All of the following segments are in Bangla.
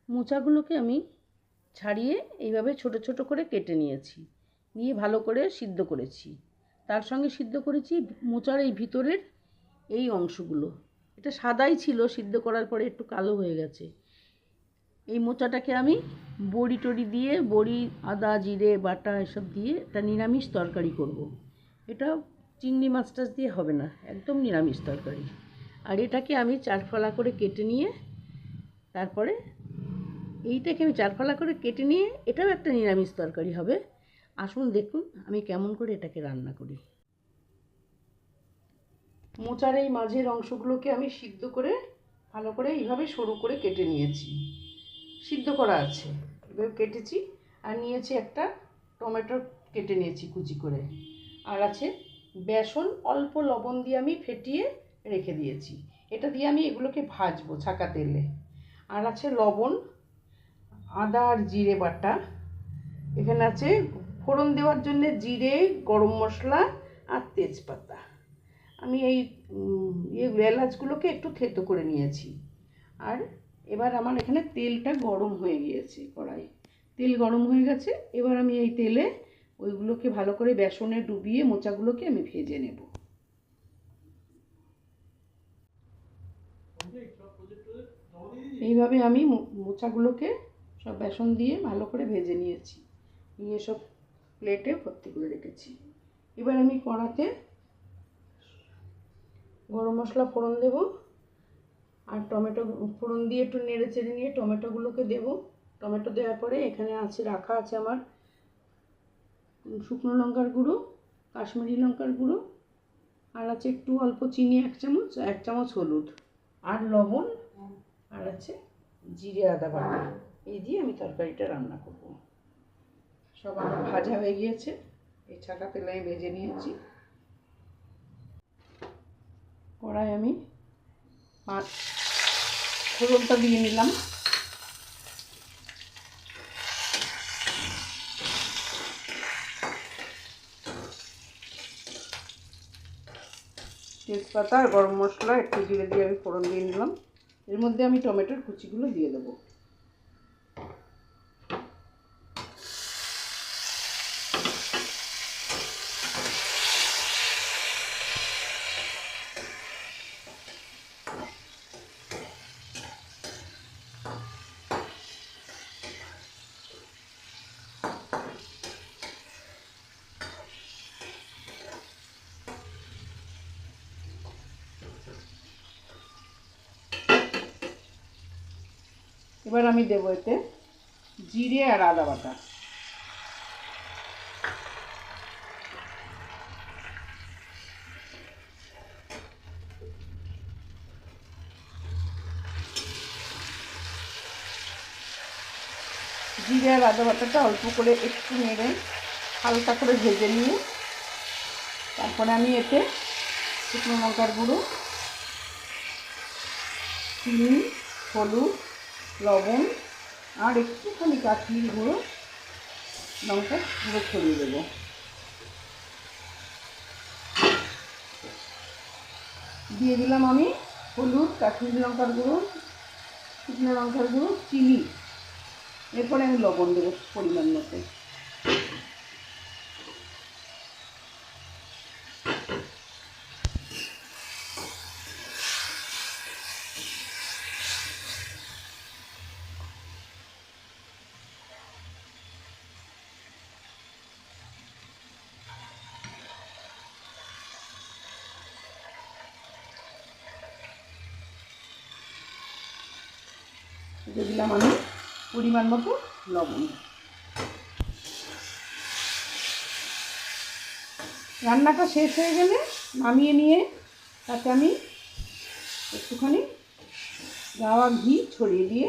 মোচাগুলোকে আমি ছাড়িয়ে এইভাবে ছোট ছোট করে কেটে নিয়েছি, নিয়ে ভালো করে সিদ্ধ করেছি। তার সঙ্গে সিদ্ধ করেছি মোচার এই ভিতরের এই অংশগুলো। এটা সাদাই ছিল, সিদ্ধ করার পরে একটু কালো হয়ে গেছে। এই মোচাটাকে আমি বড়ি টড়ি দিয়ে, বড়ি, আদা, জিরে বাটা এসব দিয়ে একটা নিরামিষ তরকারি করব। এটা চিংড়ি মাছ টাছ দিয়ে হবে না, একদম নিরামিষ তরকারি। আর এটাকে আমি চারফালা করে কেটে নিয়ে, তারপরে এইটাকে আমি চারফালা করে কেটে নিয়ে এটাও একটা নিরামিষ তরকারি হবে। আসুন দেখুন আমি কেমন করে এটাকে রান্না করি। মোচার এই মাঝের অংশগুলোকে আমি সিদ্ধ করে ভালো করে এইভাবে সরু করে কেটে নিয়েছি, সিদ্ধ করা আছে, এভাবে কেটেছি। আর নিয়েছি একটা টমেটো কেটে নিয়েছি কুচি করে। আর আছে বেসন, অল্প লবণ দিয়ে আমি ফেটিয়ে রেখে দিয়েছি। এটা দিয়ে আমি এগুলোকে ভাজবো ছাকা তেলে। আর আছে লবণ, আদা আর জিরে বাটা। এখানে আছে ফোড়ন দেওয়ার জন্য জিরে, গরম মশলা আর তেজপাতা। আমি এই এলাচগুলোকে একটু থেতো করে নিয়েছি। আর এবার আমার এখানে তেলটা গরম হয়ে গিয়েছে, কড়াই তেল গরম হয়ে গেছে। এবার আমি এই তেলে ওইগুলোকে ভালো করে বেসনে ডুবিয়ে মোচাগুলোকে আমি ভেজে নেব। এইভাবে আমি মোচাগুলোকে সব বেসন দিয়ে ভালো করে ভেজে নিয়েছি, নিয়ে সব প্লেটে ভর্তি করে রেখেছি। এবার আমি কড়াতে গরম মশলা ফোড়ন দেব, আর টমেটো ফোড়ন দিয়ে একটু নেড়ে চেড়ে নিয়ে টমেটোগুলোকে দেব। টমেটো দেওয়ার পরে এখানে আছে রাখা আছে আমার শুকনো লঙ্কার গুঁড়ো, কাশ্মীরি লঙ্কার গুঁড়ো, আর আছে একটু অল্প চিনি, 1 চামচ হলুদ আর লবণ, আর আছে জিরে আদা বাটা। এই দিয়ে আমি তরকারিটা রান্না করব। সব আমার ভাজা হয়ে গিয়েছে, এই ছাকা তেলে আমি ভেজে নিয়েছি। কড়াই আমি ফোড়নটা দিয়ে নিলাম। তেজপাতা আর গরম মশলা একটু জিরে দিয়ে আমি ফোড়ন দিয়ে নিলাম। এর মধ্যে আমি টমেটোর কুচিগুলো দিয়ে দেবো। এবার আমি দেবো এতে জিরে আর আদা বাটা। জিরে আর আদা বাটাটা অল্প করে একটু নেড়ে হালকা করে ভেজে নিয়ে তারপরে আমি এতে শুকনো লঙ্কার গুঁড়ো, চিনি, হলুদ, লবণ আর একটুখানি কাশ্মীরি গুঁড়ো লঙ্কার গুঁড়ো ছড়িয়ে দেবো। দিয়ে দিলাম আমি হলুদ, কাশ্মীরি লঙ্কার গুঁড়ো, শুকনো লঙ্কার গুঁড়ো, চিনি। এরপরে আমি লবণ দেবো পরিমাণ মতো। দিয়ে দিলাম আমি পরিমাণ মতো লবণ। রান্নাটা শেষ হয়ে গেলে নামিয়ে নিয়ে তাতে আমি একটুখানি গাওয়া ঘি ছড়িয়ে দিয়ে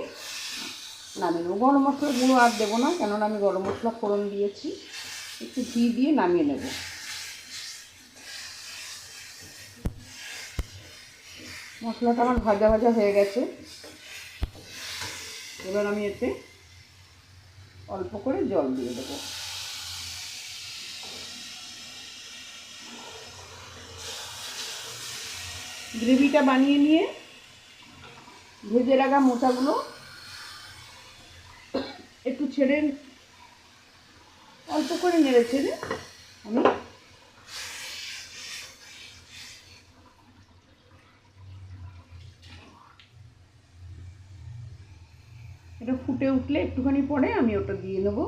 নামিয়ে নেবো। গরম মশলার গুঁড়ো আর দেবো না, কেননা আমি গরম মশলা ফোড়ন দিয়েছি। একটু ঘি দিয়ে নামিয়ে নেব। মশলাটা আমার ভাজা ভাজা হয়ে গেছে। এবার আমি এতে অল্প করে জল দিয়ে দেবো। গ্রেভিটা বানিয়ে নিয়ে ভেজে রাখা মোচাগুলো ছেড়ে অল্প করে নেড়ে ছেড়ে আমি এটা ফুটে উঠলে একটুখানি পরে আমি ওটা দিয়ে নেব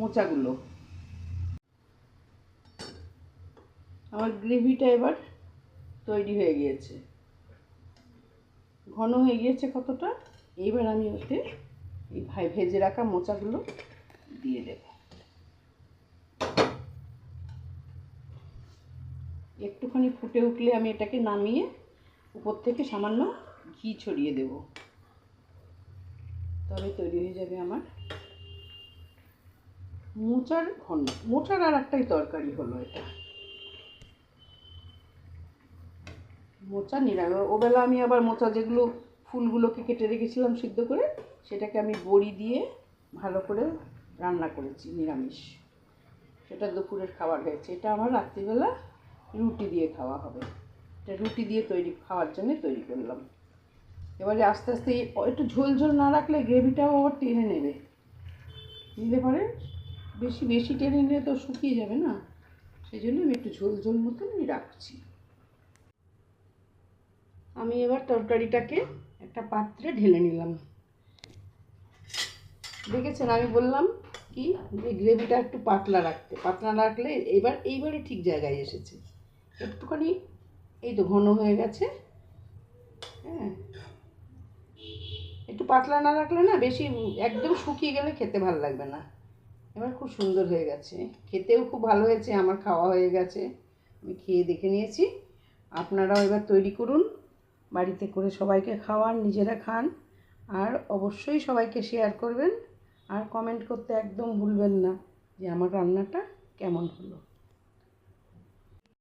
মোচাগুলো। আমার গ্রেভিটা এবার তৈরি হয়ে গিয়েছে, ঘন হয়ে গিয়েছে কতটা। এইবার আমি ওতে এই ভেজে রাখা মোচাগুলো দিয়ে দেব। একটুখানি ফুটে উঠলে আমি এটাকে নামিয়ে উপর থেকে সামান্য ঘি ছড়িয়ে দেব, তবে তৈরি হয়ে যাবে আমার মোচার ঘন। মোচার আর একটাই তরকারি হলো এটা, মোচা নিরামিষ। ওবেলা আমি আবার মোচা যেগুলো ফুলগুলোকে কেটে রেখেছিলাম সিদ্ধ করে, সেটাকে আমি বড়ি দিয়ে ভালো করে রান্না করেছি নিরামিষ, সেটা দুপুরের খাবার হয়েছে। এটা আমার রাত্রিবেলা রুটি দিয়ে খাওয়া হবে। এটা রুটি দিয়ে খাওয়ার জন্য তৈরি করলাম। এবারে আস্তে আস্তে একটু ঝোল ঝোল না রাখলে গ্রেভিটাও আবার টেনে নেবে, নিতে পারে। বেশি বেশি টেনে নিলে তো শুকিয়ে যাবে না, সেই জন্য আমি একটু ঝোল ঝোল মতনই রাখছি। আমি এবার তরকারিটাকে একটা পাত্রে ঢেলে নিলাম। দেখেছেন আমি বললাম কি যে গ্রেভিটা একটু পাতলা রাখতে, পাতলা রাখলে এইবারে ঠিক জায়গায় এসেছে। একটুখানি এই তো ঘন হয়ে গেছে। হ্যাঁ, একটু পাতলা না রাখলে না, বেশি একদম শুকিয়ে গেলে খেতে ভালো লাগবে না। এবার খুব সুন্দর হয়ে গেছে, খেতেও খুব ভালো হয়েছে। আমার খাওয়া হয়ে গেছে, আমি খেয়ে দেখে নিয়েছি। আপনারাও এবার তৈরি করুন, বাড়িতে করে সবাইকে খাওয়ান, নিজেরা খান, আর অবশ্যই সবাইকে শেয়ার করবেন। আর কমেন্ট করতে একদম ভুলবেন না যে আমার রান্নাটা কেমন হলো।